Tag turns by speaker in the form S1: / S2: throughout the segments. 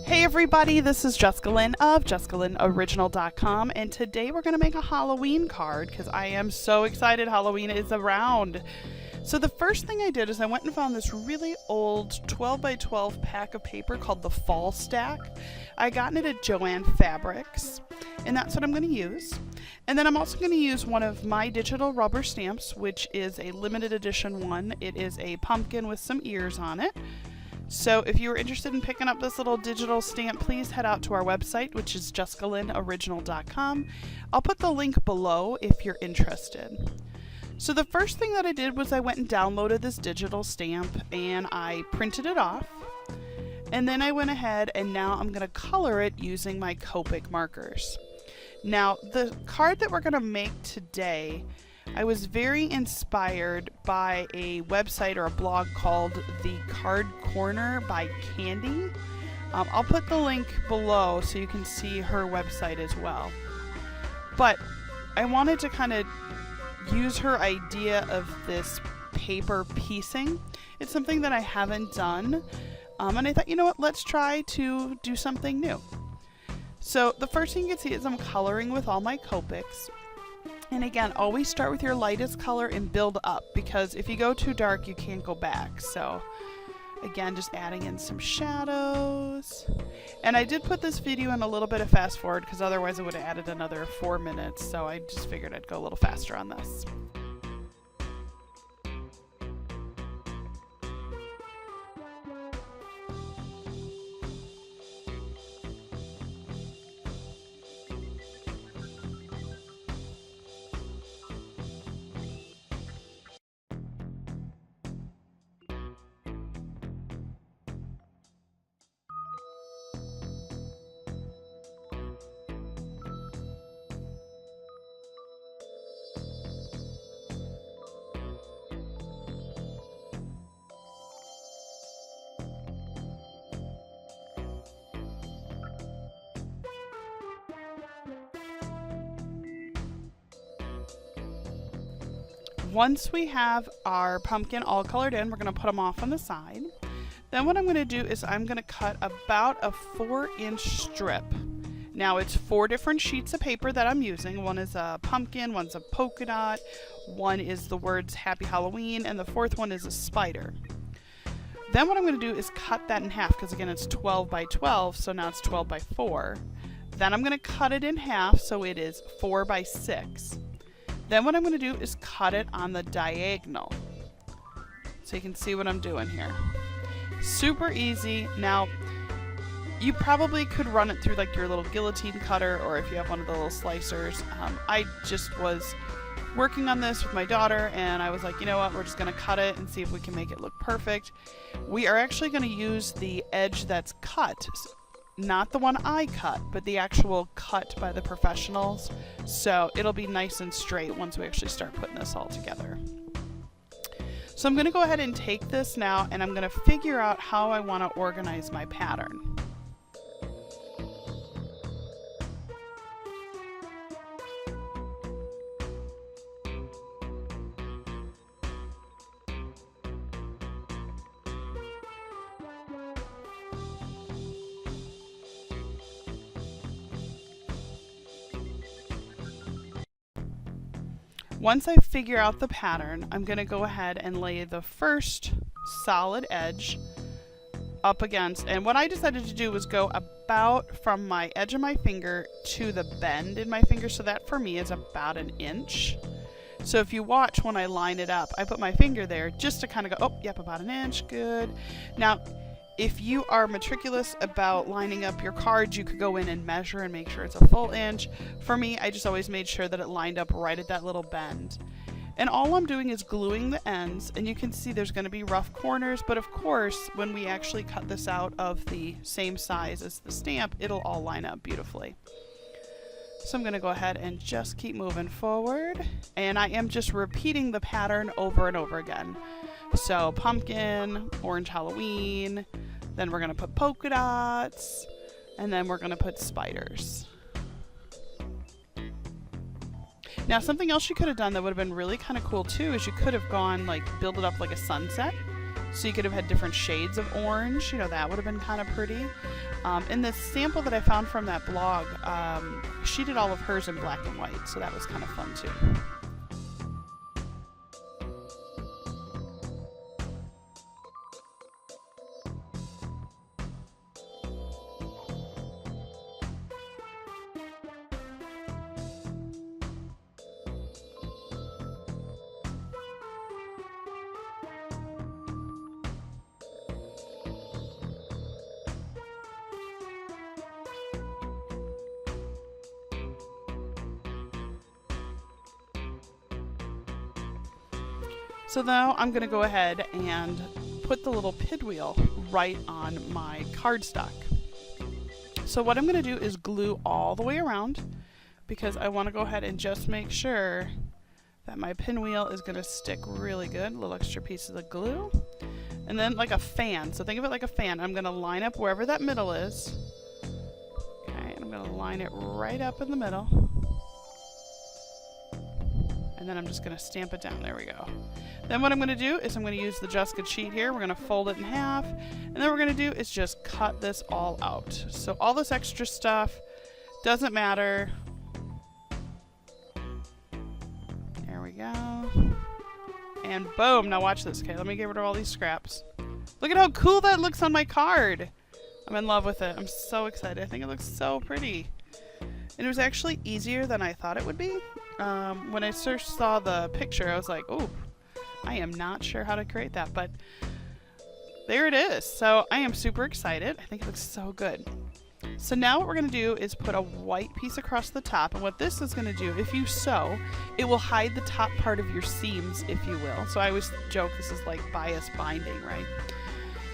S1: Hey everybody, this is Jessica Lynn of JessicaLynnOriginal.com, and today we're going to make a Halloween card because I am so excited Halloween is around. So the first thing I did is I went and found this really old 12 by 12 pack of paper called the Fall Stack. I got it at Joann Fabrics, and that's what I'm going to use. And then I'm also going to use one of my digital rubber stamps, which is a limited edition one. It is a pumpkin with some ears on it. So if you're interested in picking up this little digital stamp, please head out to our website, which is JessicaLynnOriginal.com. I'll put the link below if you're interested. So the first thing that I did was I went and downloaded this digital stamp and I printed it off. And then I went ahead and now I'm going to color it using my Copic markers. Now the card that we're going to make today, I was very inspired by a website or a blog called The Card Corner by Candy. I'll put the link below so you can see her website as well. But I wanted to kind of use her idea of this paper piecing. It's something that I haven't done. And I thought, you know what, let's try to do something new. So the first thing you can see is I'm coloring with all my Copics. And again, always start with your lightest color and build up, because if you go too dark, you can't go back. So again, just adding in some shadows. And I did put this video in a little bit of fast forward because otherwise I would have added another 4 minutes. So I just figured I'd go a little faster on this. Once we have our pumpkin all colored in, we're going to put them off on the side. Then what I'm going to do is I'm going to cut about a 4-inch strip. Now it's 4 different sheets of paper that I'm using. One is a pumpkin, one's a polka dot, one is the words Happy Halloween, and the 4th one is a spider. Then what I'm going to do is cut that in half, because again it's 12 by 12, so now it's 12 by 4. Then I'm going to cut it in half, so it is 4 by 6. Then what I'm going to do is cut it on the diagonal. So you can see what I'm doing here. Super easy. Now, you probably could run it through like your little guillotine cutter, or if you have one of the little slicers. I just was working on this with my daughter and I was like, you know what, we're just going to cut it and see if we can make it look perfect. We are actually going to use the edge that's cut. Not the one I cut, but the actual cut by the professionals. So it'll be nice and straight once we actually start putting this all together. So I'm going to go ahead and take this now and I'm going to figure out how I want to organize my pattern. Once I figure out the pattern, I'm going to go ahead and lay the first solid edge up against, and what I decided to do was go about from my edge of my finger to the bend in my finger, so that for me is about 1 inch. So if you watch when I line it up, I put my finger there just to kind of go, oh, yep, about 1 inch, good. Now, if you are meticulous about lining up your cards, you could go in and measure and make sure it's a full inch. For me, I just always made sure that it lined up right at that little bend. And all I'm doing is gluing the ends, and you can see there's going to be rough corners, but of course, when we actually cut this out of the same size as the stamp, it'll all line up beautifully. So I'm going to go ahead and just keep moving forward, and I am just repeating the pattern over and over again. So pumpkin, orange Halloween, then we're going to put polka dots, and then we're going to put spiders. Now something else you could have done that would have been really kind of cool too is you could have gone like build it up like a sunset So you could have had different shades of orange, you know, that would have been kind of pretty. In this sample that I found from that blog, she did all of hers in black and white, so that was kind of fun too. So now I'm going to go ahead and put the little pinwheel right on my cardstock. So what I'm going to do is glue all the way around, because I want to go ahead and just make sure that my pinwheel is going to stick really good. Little extra pieces of glue. And then like a fan, so think of it like a fan. I'm going to line up wherever that middle is. Okay, and I'm going to line it right up in the middle. And then I'm just going to stamp it down. There we go. Then what I'm going to do is I'm going to use the Jessica sheet here. We're going to fold it in half. And then what we're going to do is just cut this all out. So all this extra stuff doesn't matter. There we go. And boom. Now watch this. Okay, let me get rid of all these scraps. Look at how cool that looks on my card. I'm in love with it. I'm so excited. I think it looks so pretty. And it was actually easier than I thought it would be. When I first saw the picture, I was like, oh, I am not sure how to create that, but there it is. So I am super excited. I think it looks so good. So now what we're going to do is put a white piece across the top, and what this is going to do, if you sew, it will hide the top part of your seams, if you will. So I always joke this is like bias binding, right?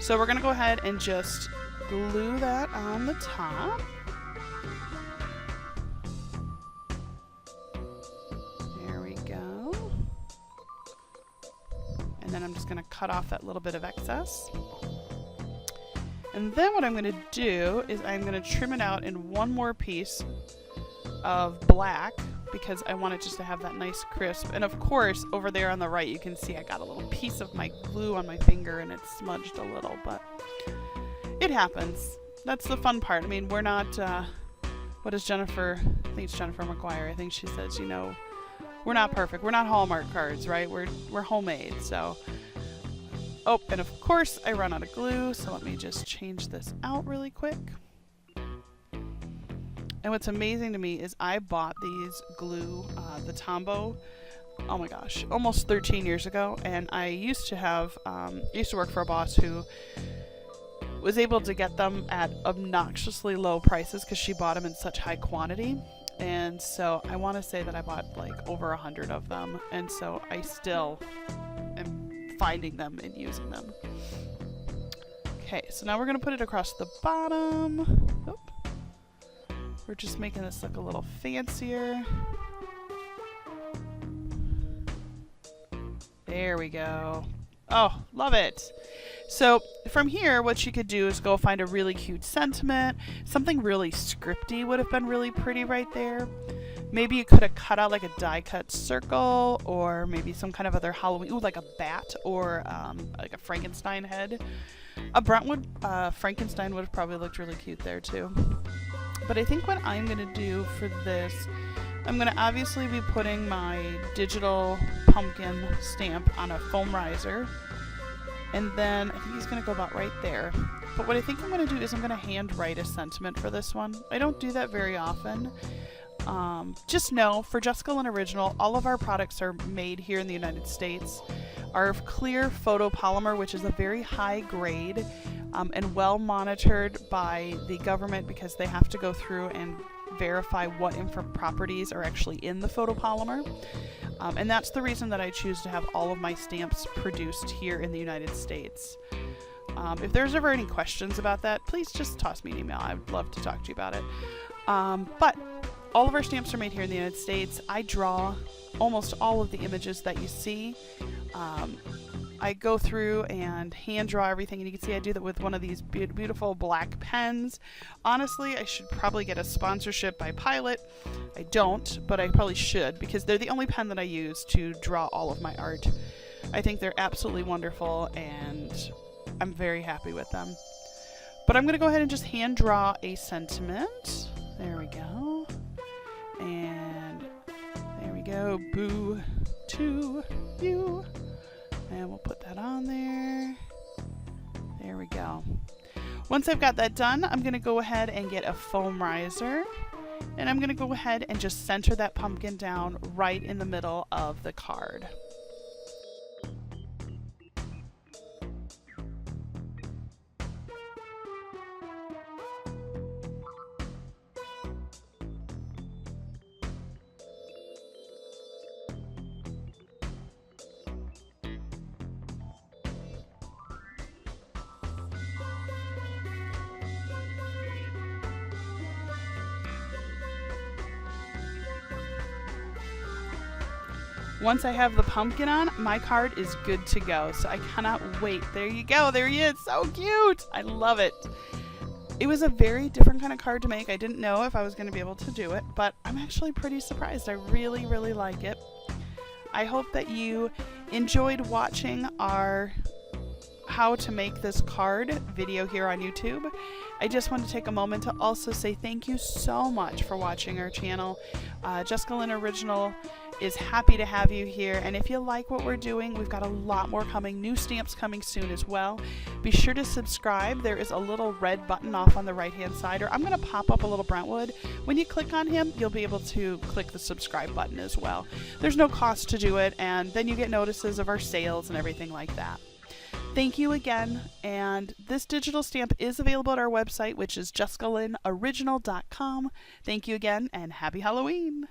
S1: So we're going to go ahead and just glue that on the top. And then I'm just going to cut off that little bit of excess. And then what I'm going to do is I'm going to trim it out in one more piece of black, because I want it just to have that nice crisp. And of course, over there on the right, you can see I got a little piece of my glue on my finger and it's smudged a little, but it happens. That's the fun part. I mean, we're not, what is Jennifer, I think it's Jennifer McGuire, I think she says, you know, we're not perfect. We're not Hallmark cards, right? We're homemade, so. Oh, and of course I run out of glue, so let me just change this out really quick. And what's amazing to me is I bought these glue, the Tombow, oh my gosh, almost 13 years ago. And I used to have, used to work for a boss who was able to get them at obnoxiously low prices because she bought them in such high quantity. And so I want to say that I bought like over 100 of them, and so I still am finding them and using them. Okay, so now we're going to put it across the bottom. Oop. We're just making this look a little fancier. There we go. Oh, love it. So from here, what you could do is go find a really cute sentiment. Something really scripty would have been really pretty right there. Maybe you could have cut out like a die cut circle, or maybe some kind of other Halloween, ooh, like a bat, or like a Frankenstein head. A Brentwood Frankenstein would have probably looked really cute there too. But I think what I'm going to do for this, I'm going to obviously be putting my digital pumpkin stamp on a foam riser. And then I think he's going to go about right there. But what I think I'm going to do is I'm going to hand write a sentiment for this one. I don't do that very often. Just know, for Jessica Lynn Original, all of our products are made here in the United States. Our clear photopolymer, which is a very high grade and well monitored by the government, because they have to go through and verify what properties are actually in the photopolymer. And that's the reason that I choose to have all of my stamps produced here in the United States. If there's ever any questions about that, please just toss me an email. I would love to talk to you about it. But all of our stamps are made here in the United States. I draw almost all of the images that you see. I go through and hand draw everything, and you can see I do that with one of these beautiful black pens. Honestly, I should probably get a sponsorship by Pilot. I don't, but I probably should, because they're the only pen that I use to draw all of my art. I think they're absolutely wonderful, and I'm very happy with them. But I'm going to go ahead and just hand draw a sentiment. There we go. And there we go. Boo to you. And we'll put that on there. There we go. Once I've got that done, I'm going to go ahead and get a foam riser. And I'm going to go ahead and just center that pumpkin down right in the middle of the card. Once I have the pumpkin on, my card is good to go. So I cannot wait. There you go. There he is. So cute. I love it. It was a very different kind of card to make. I didn't know if I was going to be able to do it, but I'm actually pretty surprised. I really, really like it. I hope that you enjoyed watching our how to make this card video here on YouTube. I just want to take a moment to also say thank you so much for watching our channel. Jessica Lynn Original is happy to have you here, and if you like what we're doing, we've got a lot more coming, new stamps coming soon as well. Be sure to subscribe. There is a little red button off on the right hand side, or I'm going to pop up a little Brentwood. When you click on him, you'll be able to click the subscribe button as well. There's no cost to do it, and then you get notices of our sales and everything like that. Thank you again, and this digital stamp is available at our website, which is jessicalynoriginal.com. Thank you again, and happy Halloween!